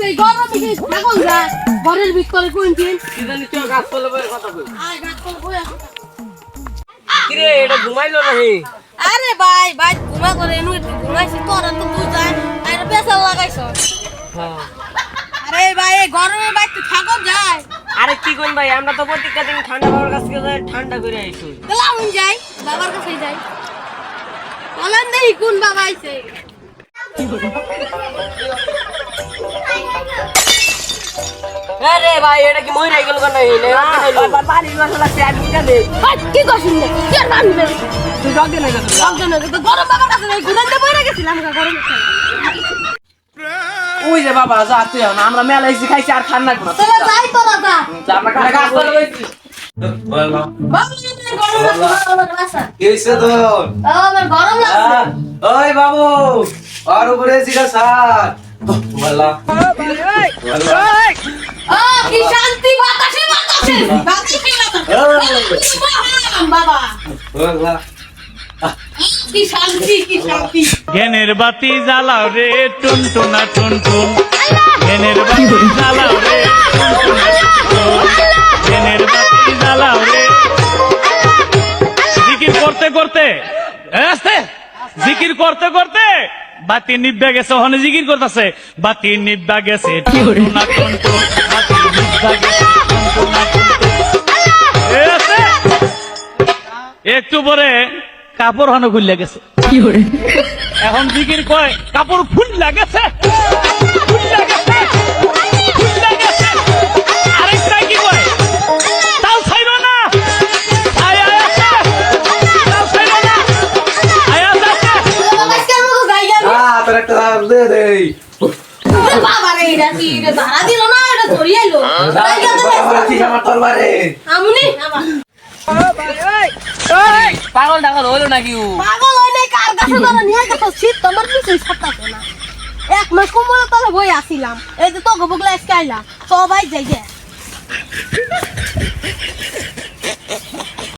এই গরমে কি এখন যায় ঘরের ভিতরে কোইনটিন কি জানি তো গাছ তলে বসে কথা কই আয় গাছ তলে বইয়া কথা কি রে এটা ঘুমাইলো নাকি আরে ভাই ভাই ঘুমা করে এনু একটু ঘুমাইছি তোরা তো তুই যায় আর পেছাল লাগাইছ হ্যাঁ আরে ভাই এই গরমে ভাই তুই থাকো যায় আরে কি কোন ভাই আমরা তো প্রত্যেকটা দিন ঠান্ডা বাবার কাছে যাই ঠান্ডা করে আইছি গেলাম যাই বাবার কাছে যাই বলেন দেখি কোন বাবা আইছে আরে ভাই এটা কি মইরাই গেল কেন এই নে বাড়ি মশলা সে আমি কা দে কি কইছিস না কি আর বানবে তুই জগ দে না গেল তো গরম বাবার কাছে যাই গুদাতে বইরা গেছিলাম গরম ওই যে বাবা যা তুই আমরা মেলা এসে খাইছি আর খান না কোন তোরা যাই তোরা যা আমরা কাছে গাছ তলে বইছি বলো বাবা গরম লাগছে আমার কাছে কিসে তোর আমার গরম লাগছে ওই বাবু আর উপরে জিগা স্যার বলা কি শান্তি বাতাসে বাতাসে বাবা বলা কি শান্তি কি শান্তি জ্ঞানের বাতি জ্বালাও রে টুনটুনা টুনটুন জ্ঞানের বাতি জ্বালাও রে টুনটুনা টুনটুন জ্ঞানের বাতি জ্বালাও রে জিকির করতে করতে আস্তে জিকির করতে করতে বাতি নিভা গেছে ওখানে জিকির করতেছে বাতি নিভা গেছে টুনটুনা টুনটুন বাতি নিভা গেছে টুনটুনা টুনটুন আস্তে একটু পরে কাপড় হানো খুললে গেছে এখন জিকির কয় কাপড় ফুল লাগেছে আরেকটা কি কয় তাও ছাইরো না আয় আয় আছে তাও ছাইরো না আয় আছে বাবা কেন যাই যাবে তোর একটা দে দে বাবা রে এটা কি রে ভাড়া দিল না এটা ধরি আইলো যাই যাবে আমার তোর বারে আমুনি বাবা পাগল টাগল হইলো নাকি ও পাগল হই নাই কার কাছে ধরে নিয়ে গেছ শীত তোমার কিছুই ছাড়তাছে না এক মাস কমলা তলে বই আসিলাম এই যে তো গবগলা আজকে আইলা সবাই যাই গে